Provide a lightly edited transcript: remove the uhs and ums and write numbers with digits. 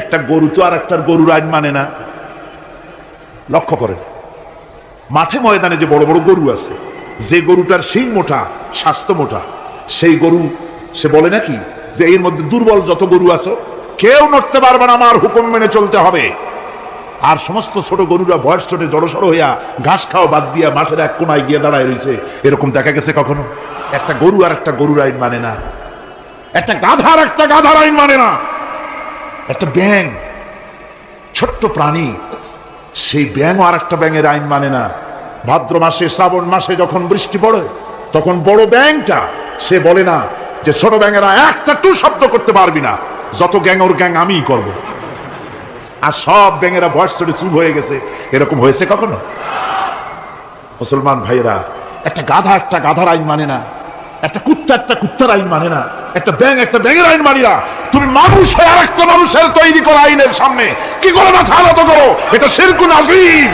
একটা গরু তো আর একটা গরুর আইন মানে না। লক্ষ্য করেন, মাঠে ময়দানে যে বড় বড় গরু আছে, যে গরুটার শিং মোটা, স্বাস্থ্য মোটা, সেই গরু সে বলে নাকি যে এর মধ্যে দুর্বল যত গরু আছে কেউ নড়তে পারবে না, আমার হুকুম মেনে চলতে হবে। আর সমস্ত ছোট গরুরা বয়স ছোটে জড়সড় হইয়া ঘাস খাওয়া বাদ দিয়া মাঠের এক কোনায় গিয়ে দাঁড়ায় রয়েছে, এরকম দেখা গেছে কখনো? একটা গরু আর একটা গরুর আইন মানে না, একটা গাধার আইন মানে না। একটা ব্যাঙ, ছোট্ট প্রাণী, সেই ব্যাঙ আর একটা ব্যাঙের আইন মানে না। ভাদ্র মাসে শ্রাবণ মাসে যখন বৃষ্টি পড়ে তখন বড় ব্যাঙটা সে বলে না যে ছোট ব্যাঙেরা একটা টু শব্দ করতে পারবি না, যত গ্যাং ওর গ্যাং আমিই করব। আর সব ব্যাঙেরা বয়স ছোটে চুপ হয়ে গেছে, এরকম হয়েছে কখনো? মুসলমান ভাইয়েরা, একটা গাধার আইন মানে না, একটা কুত্তার আইন মানে না, একটা ব্যাঙের আইন মানি না। তুমি মানুষ আর একটা মানুষের তৈরি করা আইনের সামনে কি করে মাথা আলাদা করো? এটা শিরকুন আযীম।